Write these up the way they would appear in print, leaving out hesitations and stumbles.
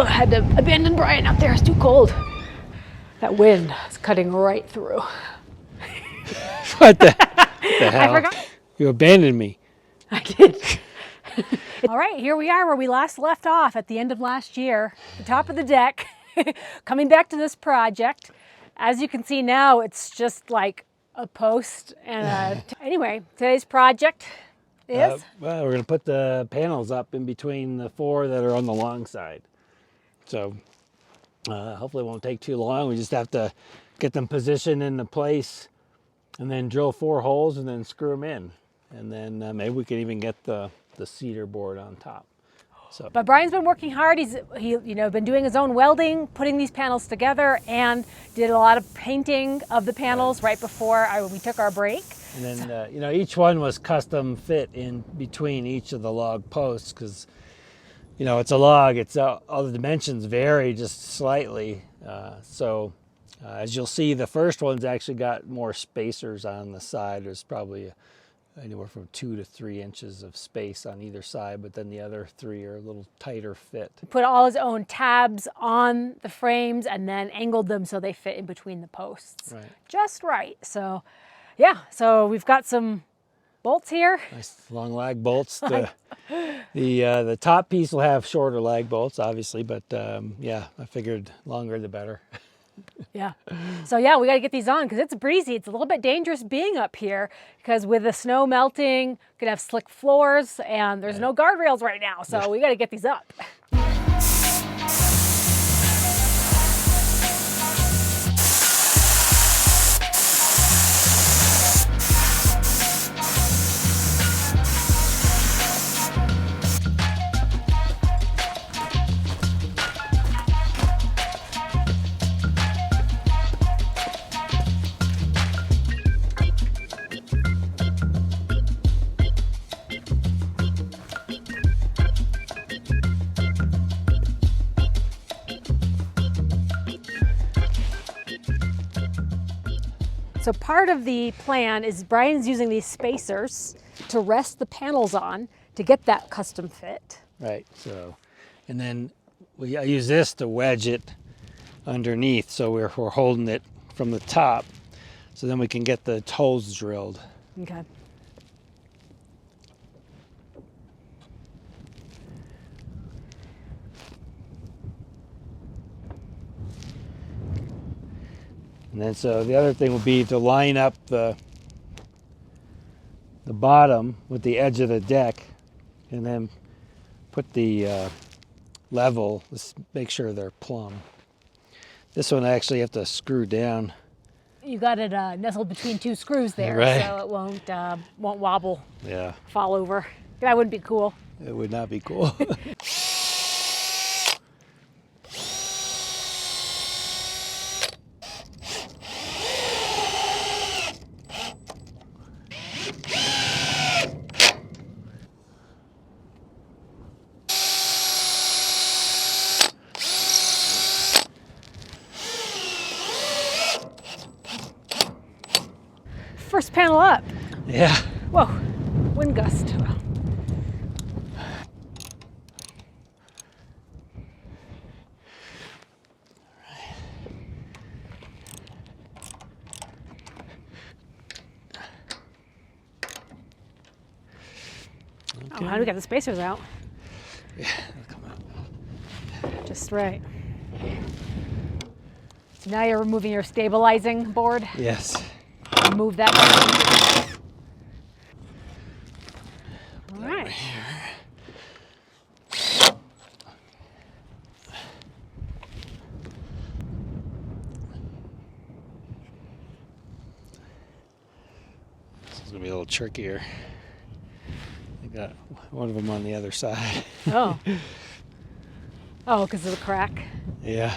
I had to abandon Brian out there. It's too cold. That wind is cutting right through. What the hell? I forgot. You abandoned me. I did. All right, here we are where we last left off at the end of last year, the top of the deck, coming back to this project. As you can see now, it's just like a post and anyway, today's project is? Well, we're going to put the panels up in between the 4 that are on the long side. So hopefully it won't take too long. We just have to get them positioned into place and then drill 4 holes and then screw them in. And then maybe we can even get the cedar board on top. So. But Brian's been working hard. He's been doing his own welding, putting these panels together, and did a lot of painting of the panels right before we took our break. And then each one was custom fit in between each of the log posts because it's a log. It's all the dimensions vary just slightly. So as you'll see, the first one's actually got more spacers on the side. There's probably anywhere from 2 to 3 inches of space on either side, but then the other 3 are a little tighter fit. He put all his own tabs on the frames and then angled them so they fit in between the posts. Right. Just right. So yeah, so we've got some bolts here. Nice long lag bolts. The top piece will have shorter lag bolts, obviously, but yeah, I figured longer the better. Yeah. So yeah, we got to get these on because it's breezy. It's a little bit dangerous being up here because with the snow melting, we could have slick floors and there's no guardrails right now. So we got to get these up. So part of the plan is Brian's using these spacers to rest the panels on to get that custom fit. Right, so, and then I use this to wedge it underneath, so we're holding it from the top, so then we can get the holes drilled. Okay. And then so the other thing would be to line up the bottom with the edge of the deck and then put the level, just make sure they're plumb. This one I actually have to screw down. You got it nestled between 2 screws there, right. So it won't wobble, yeah, fall over. That wouldn't be cool. It would not be cool. First panel up. Yeah. Whoa, wind gust. Okay. Oh, how do we get the spacers out? Yeah, they'll come out. Just right. So now you're removing your stabilizing board. Yes. Move that down. All right. This is gonna be a little trickier. I got one of them on the other side. Oh. Oh, because of the crack. Yeah.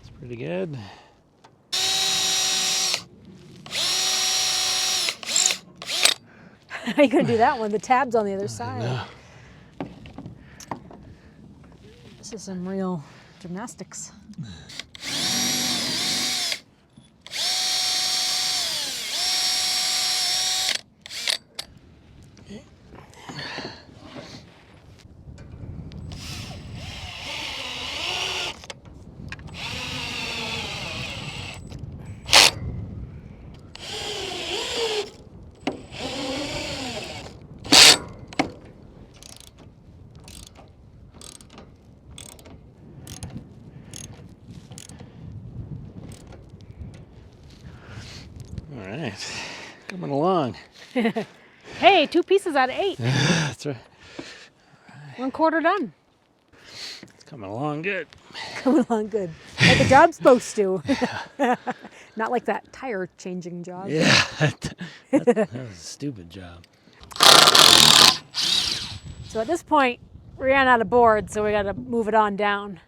It's pretty good. How are you going to do that one? The tab's on the other side. No. This is some real gymnastics. Hey, 2 pieces out of 8. That's right. 1/4 done. It's coming along good. Coming along good. Like a job's supposed to. Not like that tire changing job. Yeah, that was a stupid job. So at this point, we ran out of board, so we got to move it on down.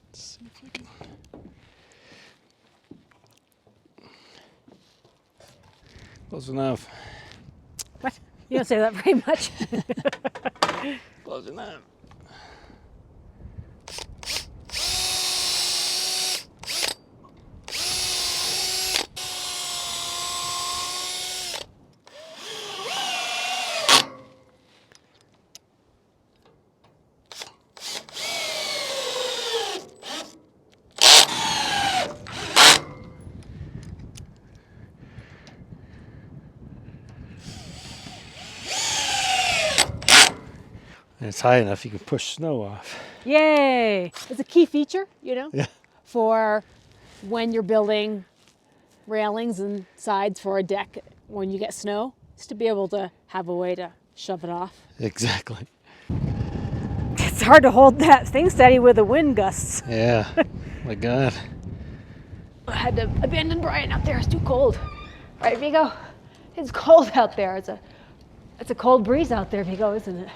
Let's see if I can. Close enough. What? You don't say that very much. Close enough. And it's high enough you can push snow off. Yay! It's a key feature, Yeah. for when you're building railings and sides for a deck when you get snow, is to be able to have a way to shove it off. Exactly. It's hard to hold that thing steady with the wind gusts. Yeah. My God. I had to abandon Brian out there. It's too cold. Right, Vigo? It's cold out there. It's a cold breeze out there, Vigo, isn't it?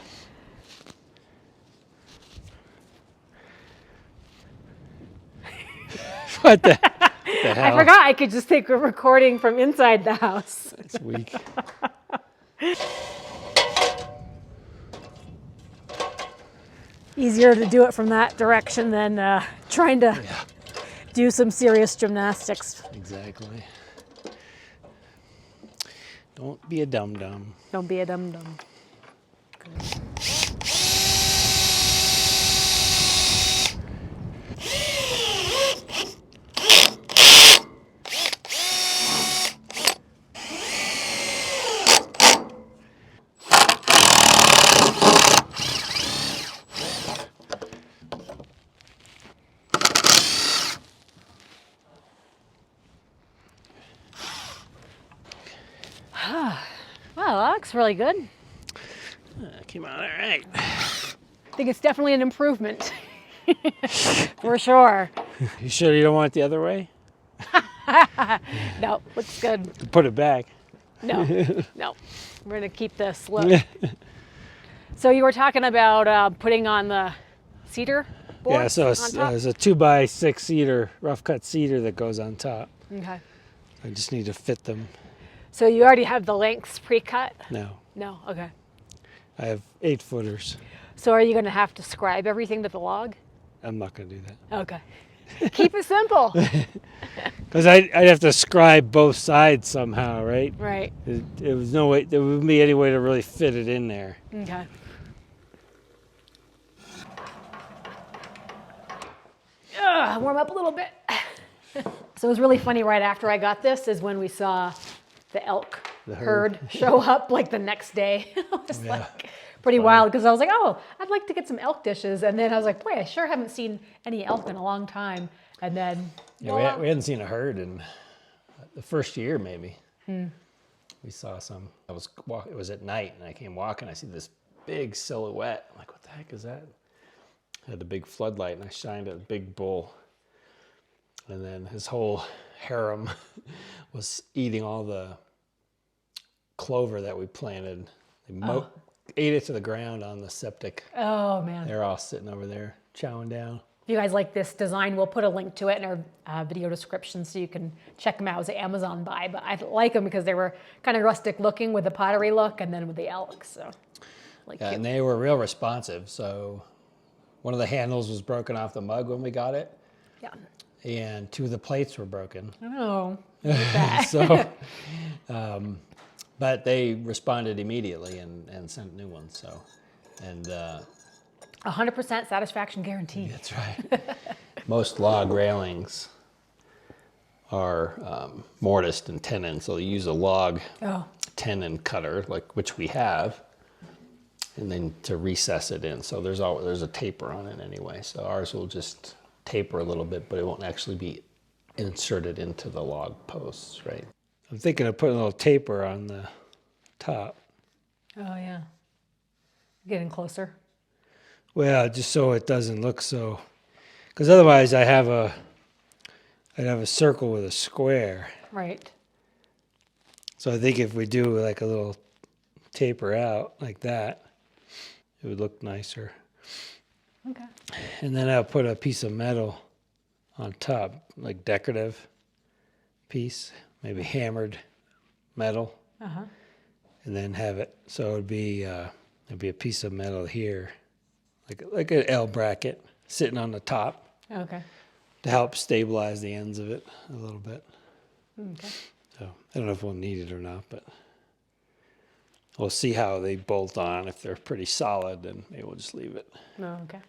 What the hell? I forgot I could just take a recording from inside the house. It's weak. Easier to do it from that direction than trying to do some serious gymnastics. Exactly. Don't be a dum-dum. Don't be a dum-dum. Well, that looks really good. Came out all right. I think it's definitely an improvement. For sure. You sure you don't want it the other way? No, looks good. Put it back. No, no. We're going to keep this look. So you were talking about putting on the cedar board. Yeah, so it's a 2x6 cedar, rough cut cedar that goes on top. Okay. I just need to fit them. So you already have the lengths pre-cut? No, No, okay. I have 8-footers. So are you going to have to scribe everything to the log? I'm not going to do that. Okay. Keep it simple. Because I'd have to scribe both sides somehow, right? Right. There was no way, there wouldn't be any way to really fit it in there. Okay. Warm up a little bit. So it was really funny right after I got this is when we saw the elk herd show up like the next day. It was like pretty wild because I was like, oh, I'd like to get some elk dishes. And then I was like, boy, I sure haven't seen any elk in a long time. And then Yeah, we hadn't seen a herd in the first year maybe. We saw some. It was at night and I came walking. I see this big silhouette. I'm like, what the heck is that? I had a big floodlight and I shined at a big bull. And then his whole harem was eating all the clover that we planted. They ate it to the ground on the septic. oh man. They're all sitting over there chowing down. If you guys like this design, we'll put a link to it in our video description so you can check them out. It was an Amazon buy, but I like them because they were kind of rustic looking with the pottery look and then with the elk. So, Yeah, and they were real responsive. So one of the handles was broken off the mug when we got it. Yeah. And 2 of the plates were broken. Oh. So, but they responded immediately and sent new ones. So, and 100% satisfaction guarantee. that's right. Most log railings are mortised and tenon, so you use a log tenon cutter, like which we have, and then to recess it in. So there's a taper on it anyway. So ours will just taper a little bit, but it won't actually be inserted into the log posts, right? I'm thinking of putting a little taper on the top. Oh, yeah. Getting closer. Well, just so it doesn't look so, because otherwise I'd have a circle with a square. Right. So I think if we do like a little taper out like that, it would look nicer. Okay. And then I'll put a piece of metal on top, like decorative piece, maybe hammered metal, Uh-huh. and then have it so it'd be a piece of metal here, like an L bracket sitting on the top Okay. to help stabilize the ends of it a little bit. Okay. So I don't know if we'll need it or not, but we'll see how they bolt on. If they're pretty solid, then maybe we'll just leave it. Oh, okay.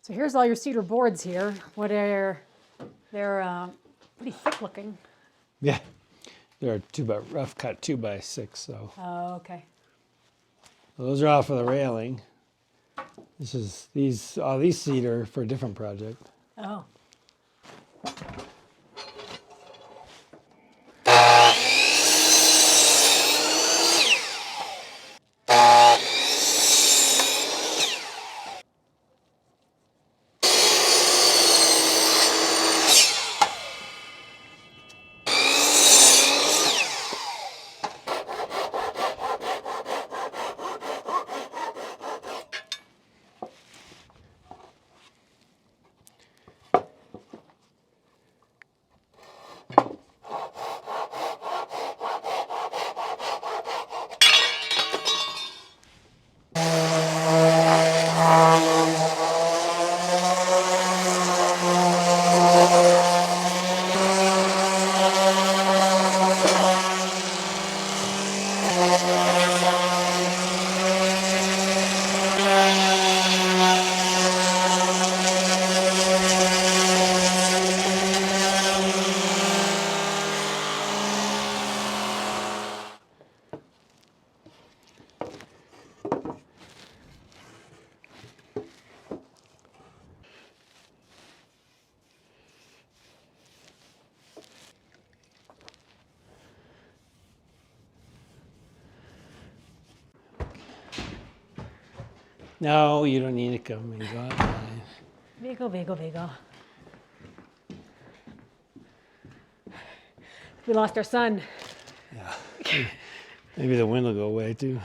So here's all your cedar boards here. They're pretty thick looking. Yeah, they're rough cut 2x6. So Oh, okay. those are all for the railing. All these cedar for a different project. Oh. No, you don't need to come and go outside. Vigo, Vigo, Vigo. We lost our son. Yeah. Maybe the wind will go away too.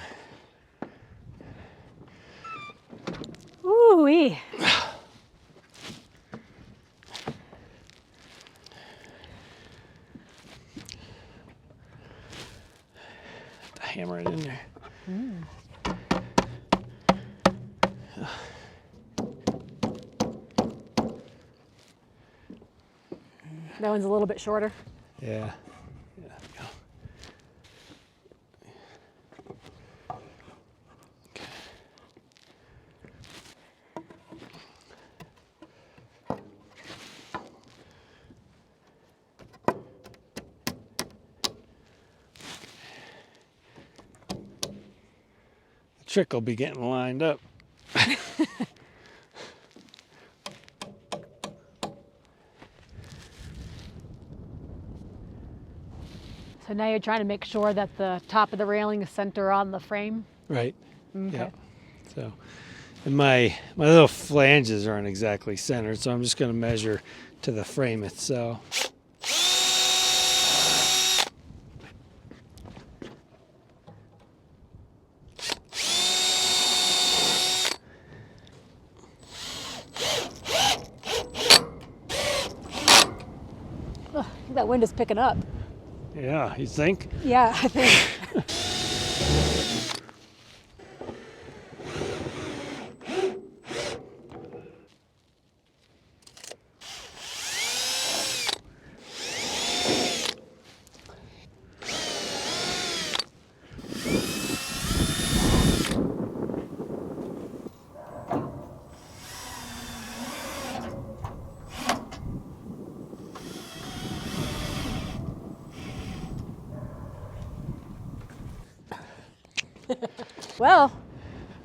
Ooh-wee. Hammer it in there. That one's a little bit shorter. Yeah. Yeah. Go. The trick will be getting lined up. So now you're trying to make sure that the top of the railing is center on the frame. Right. Okay. Yeah. So, and my little flanges aren't exactly centered, so I'm just going to measure to the frame itself. Ugh, I think that wind is picking up. Yeah, you think? Yeah, I think. Well,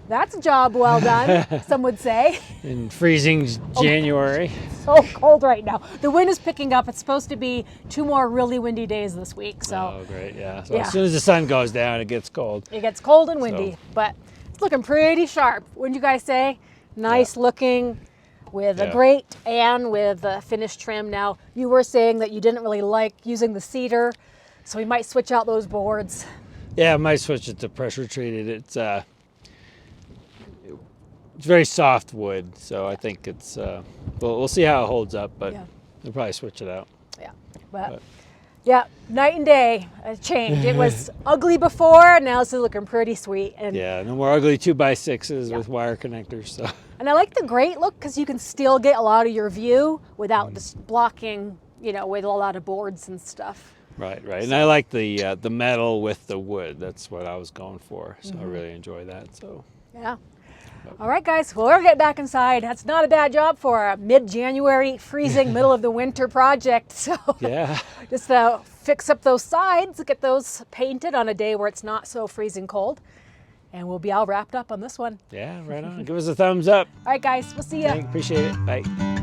that's a job well done, some would say. In freezing January. So cold right now. The wind is picking up. It's supposed to be 2 more really windy days this week. So Oh, great, yeah. So Yeah. as soon as the sun goes down, it gets cold. it gets cold and windy, So- but it's looking pretty sharp. Wouldn't you guys say? Nice looking with a Yeah. grate and with a finished trim. Now, you were saying that you didn't really like using the cedar, so we might switch out those boards. Yeah, I might switch it to pressure treated. It's very soft wood, so I think it's we'll see how it holds up, but Yeah. we'll probably switch it out. Yeah, but yeah, night and day a change. It was ugly before, now it's looking pretty sweet. And Yeah, no more ugly 2x6s with wire connectors. So and I like the grate look because you can still get a lot of your view without just blocking, you know, with a lot of boards and stuff. right, and I like the metal with the wood. That's what I was going for. So I really enjoy that. So Yeah. All right, guys. Well, we're getting back inside. That's not a bad job for a mid-January, freezing, middle of the winter project. So yeah, just fix up those sides, get those painted on a day where it's not so freezing cold, and we'll be all wrapped up on this one. yeah, right on. Give us a thumbs up. All right, guys. We'll see you. Appreciate it. Bye.